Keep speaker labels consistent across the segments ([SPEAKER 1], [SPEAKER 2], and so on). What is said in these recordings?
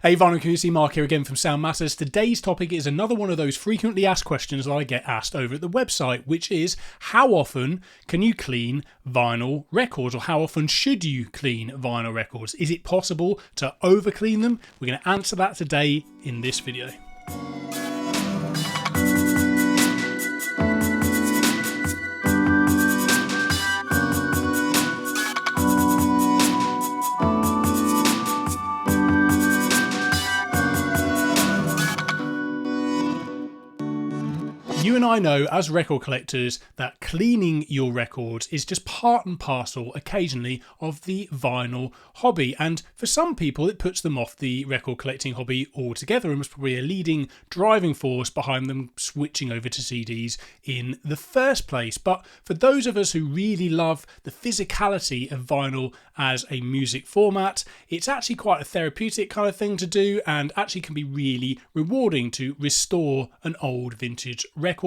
[SPEAKER 1] Hey vinyl community, Mark here again from Sound Matters. Today's topic is another one of those frequently asked questions that I get asked over at the website, which is how often can you clean vinyl records, or how often should you clean vinyl records? Is it possible to over clean them? We're going to answer that today in this video. You and I know as record collectors that cleaning your records is just part and parcel occasionally of the vinyl hobby, and for some people it puts them off the record collecting hobby altogether and was probably a leading driving force behind them switching over to CDs in the first place. But for those of us who really love the physicality of vinyl as a music format, it's actually quite a therapeutic kind of thing to do, and actually can be really rewarding to restore an old vintage record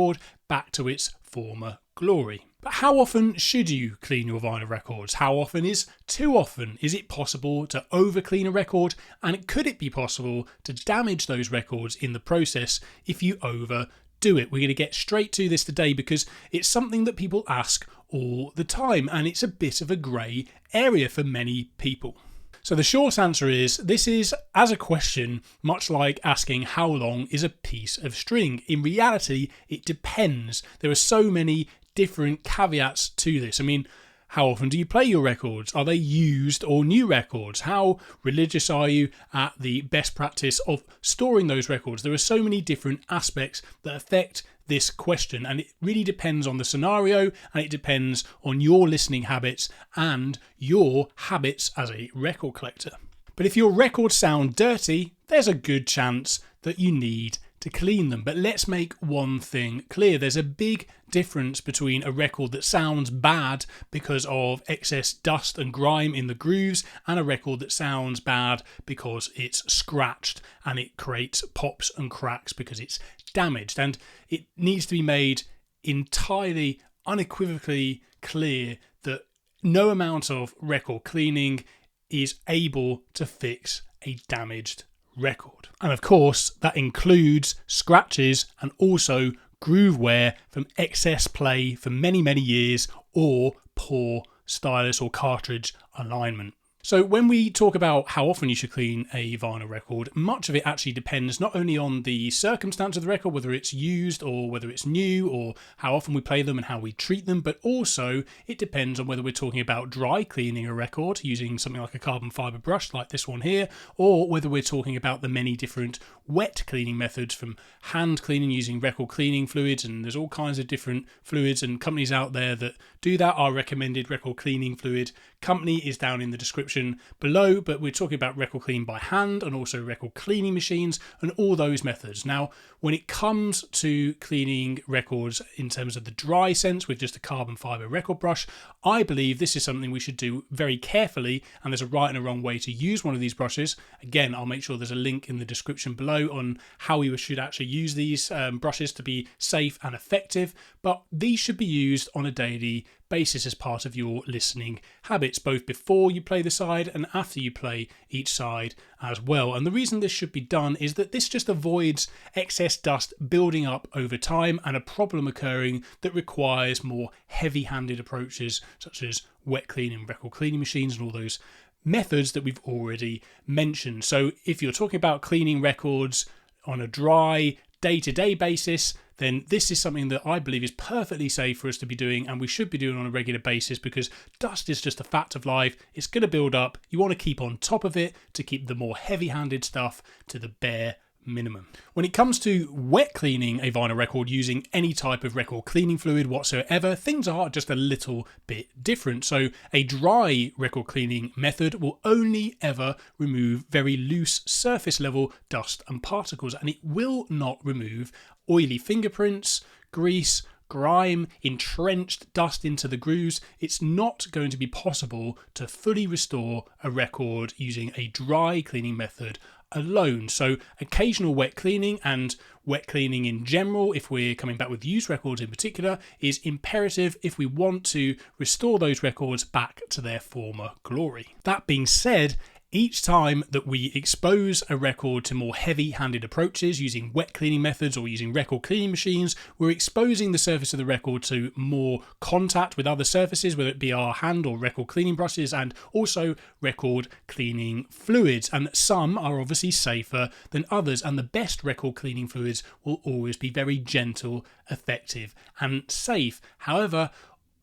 [SPEAKER 1] back to its former glory. But how often should you clean your vinyl records? How often is too often? Is it possible to over clean a record? And could it be possible to damage those records in the process if you overdo it? We're going to get straight to this today because it's something that people ask all the time, and it's a bit of a grey area for many people. So the short answer is, this is, as a question, much like asking how long is a piece of string. In reality, it depends. There are so many different caveats to this. I mean, how often do you play your records? Are they used or new records? How religious are you at the best practice of storing those records? There are so many different aspects that affect this question, and it really depends on the scenario, and it depends on your listening habits and your habits as a record collector. But if your records sound dirty, there's a good chance that you need to clean them. But let's make one thing clear. There's a big difference between a record that sounds bad because of excess dust and grime in the grooves and a record that sounds bad because it's scratched and it creates pops and cracks because it's damaged. And it needs to be made entirely unequivocally clear that no amount of record cleaning is able to fix a damaged record. And of course, that includes scratches and also groove wear from excess play for many, many years, or poor stylus or cartridge alignment. So when we talk about how often you should clean a vinyl record, much of it actually depends not only on the circumstance of the record, whether it's used or whether it's new, or how often we play them and how we treat them, but also it depends on whether we're talking about dry cleaning a record using something like a carbon fibre brush like this one here, or whether we're talking about the many different wet cleaning methods, from hand cleaning using record cleaning fluids, and there's all kinds of different fluids and companies out there that do that. Our recommended record cleaning fluid company is down in the description below, but we're talking about record cleaning by hand and also record cleaning machines and all those methods. Now, when it comes to cleaning records in terms of the dry sense with just a carbon fibre record brush, I believe this is something we should do very carefully, and there's a right and a wrong way to use one of these brushes. Again, I'll make sure there's a link in the description below on how we should actually use these brushes to be safe and effective, but these should be used on a daily basis as part of your listening habits, both before you play the side and after you play each side as well. And the reason this should be done is that this just avoids excess dust building up over time and a problem occurring that requires more heavy-handed approaches such as wet cleaning, record cleaning machines, and all those methods that we've already mentioned. So if you're talking about cleaning records on a dry day-to-day basis, then this is something that I believe is perfectly safe for us to be doing, and we should be doing on a regular basis, because dust is just a fact of life. It's going to build up. You want to keep on top of it to keep the more heavy-handed stuff to the bare minimum. When it comes to wet cleaning a vinyl record using any type of record cleaning fluid whatsoever, things are just a little bit different. So a dry record cleaning method will only ever remove very loose surface level dust and particles, and it will not remove oily fingerprints, grease, grime, entrenched dust into the grooves. It's not going to be possible to fully restore a record using a dry cleaning method alone. So occasional wet cleaning, and wet cleaning in general, if we're coming back with used records in particular, is imperative if we want to restore those records back to their former glory. That being said, Each time that we expose a record to more heavy-handed approaches using wet cleaning methods or using record cleaning machines, we're exposing the surface of the record to more contact with other surfaces, whether it be our hand or record cleaning brushes, and also record cleaning fluids. And some are obviously safer than others, and the best record cleaning fluids will always be very gentle, effective, and safe. However,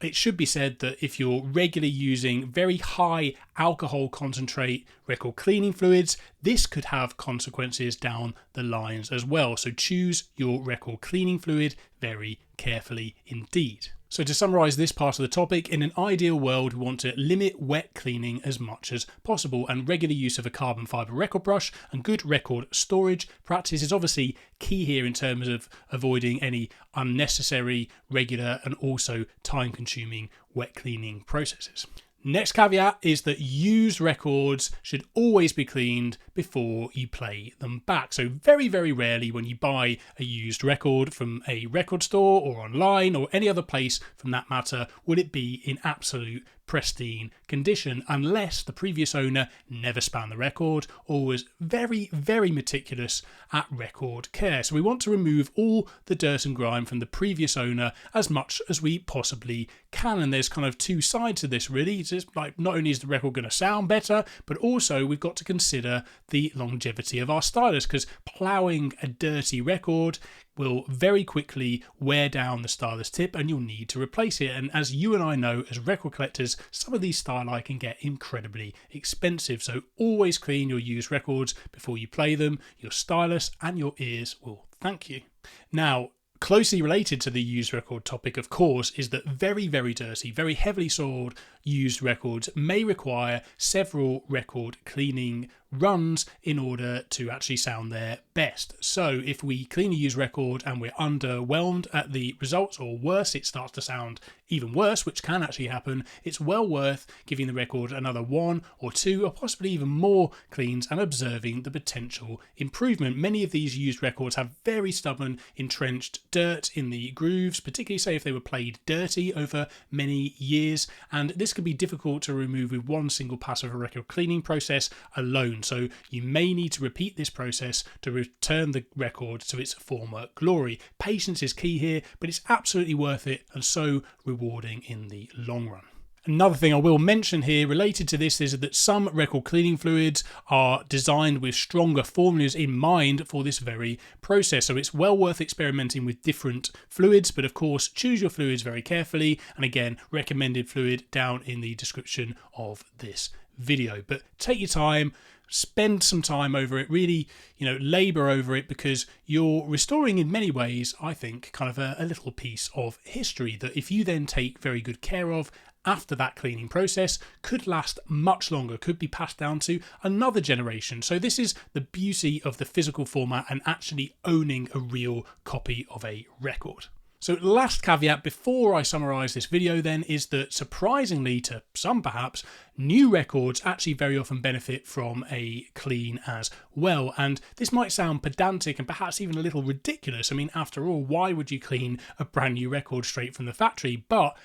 [SPEAKER 1] it should be said that if you're regularly using very high alcohol concentrate record cleaning fluids, this could have consequences down the lines as well. So choose your record cleaning fluid very carefully indeed. So to summarise this part of the topic, in an ideal world, we want to limit wet cleaning as much as possible, and regular use of a carbon fibre record brush and good record storage practice is obviously key here in terms of avoiding any unnecessary, regular and also time-consuming wet cleaning processes. Next caveat is that used records should always be cleaned before you play them back. So very, very rarely when you buy a used record from a record store or online or any other place from that matter, will it be in absolute pristine condition unless the previous owner never spanned the record or was very, very meticulous at record care. So we want to remove all the dirt and grime from the previous owner as much as we possibly can. And there's kind of two sides to this really. It's just like, not only is the record going to sound better, but also we've got to consider the longevity of our stylus, because ploughing a dirty record will very quickly wear down the stylus tip and you'll need to replace it. And as you and I know as record collectors, some of these styli can get incredibly expensive. So always clean your used records before you play them. Your stylus and your ears will thank you. Now, closely related to the used record topic, of course, is that very, very dirty, very heavily soiled used records may require several record cleaning runs in order to actually sound their best. So if we clean a used record and we're underwhelmed at the results, or worse, it starts to sound even worse, which can actually happen, it's well worth giving the record another 1 or 2 or possibly even more cleans and observing the potential improvement. Many of these used records have very stubborn entrenched dirt in the grooves, particularly say if they were played dirty over many years, and this can be difficult to remove with one single pass of a record cleaning process alone. So you may need to repeat this process to return the record to its former glory. Patience is key here, but it's absolutely worth it and so rewarding in the long run. Another thing I will mention here related to this is that some record cleaning fluids are designed with stronger formulas in mind for this very process. So it's well worth experimenting with different fluids, but of course choose your fluids very carefully. And again, recommended fluid down in the description of this video. But take your time, spend some time over it, really, labour over it, because you're restoring in many ways, I think, kind of a little piece of history that if you then take very good care of after that cleaning process, could last much longer, could be passed down to another generation. So this is the beauty of the physical format and actually owning a real copy of a record. So last caveat before I summarise this video then is that, surprisingly to some perhaps, new records actually very often benefit from a clean as well. And this might sound pedantic and perhaps even a little ridiculous. I mean, after all, why would you clean a brand new record straight from the factory? But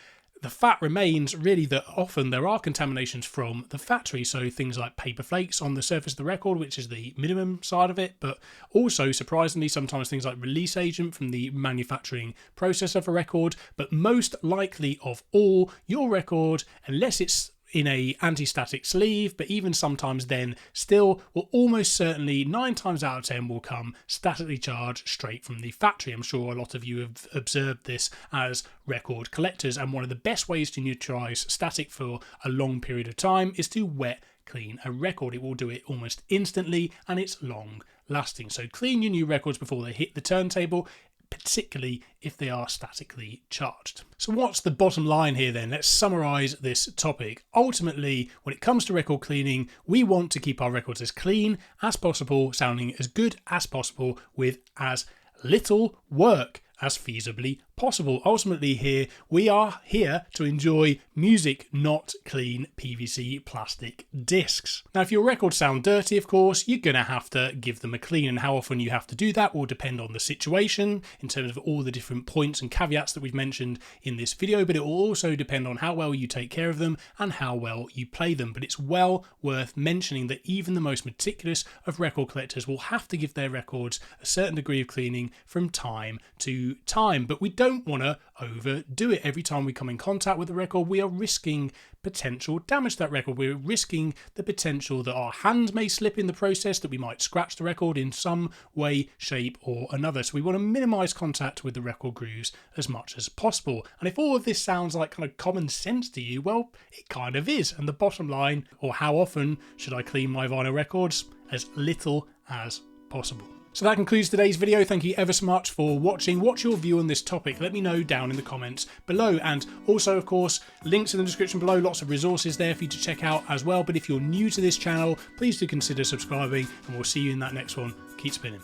[SPEAKER 1] the fact remains really that often there are contaminations from the factory, so things like paper flakes on the surface of the record, which is the minimum side of it, but also surprisingly sometimes things like release agent from the manufacturing process of a record. But most likely of all, your record, unless it's in a anti-static sleeve, but even sometimes then still will almost certainly 9 times out of 10 will come statically charged straight from the factory. I'm sure a lot of you have observed this as record collectors, and one of the best ways to neutralize static for a long period of time is to wet clean a record. It will do it almost instantly and it's long lasting. So clean your new records before they hit the turntable, particularly if they are statically charged. So what's the bottom line here then? Let's summarise this topic. Ultimately, when it comes to record cleaning, we want to keep our records as clean as possible, sounding as good as possible with as little work as feasibly possible. Ultimately here, we are here to enjoy music, not clean PVC plastic discs. Now, if your records sound dirty, of course, you're going to have to give them a clean, and how often you have to do that will depend on the situation in terms of all the different points and caveats that we've mentioned in this video, but it will also depend on how well you take care of them and how well you play them. But it's well worth mentioning that even the most meticulous of record collectors will have to give their records a certain degree of cleaning from time to time, but we don't want to overdo it. Every time we come in contact with the record, we are risking potential damage to that record. We're risking the potential that our hand may slip in the process, that we might scratch the record in some way, shape or another. So we want to minimize contact with the record grooves as much as possible. And if all of this sounds like kind of common sense to you, well, it kind of is. And the bottom line, or how often should I clean my vinyl records? As little as possible. So that concludes today's video. Thank you ever so much for watching. What's your view on this topic? Let me know down in the comments below. And also, of course, links in the description below, lots of resources there for you to check out as well. But if you're new to this channel, please do consider subscribing, and we'll see you in that next one. Keep spinning.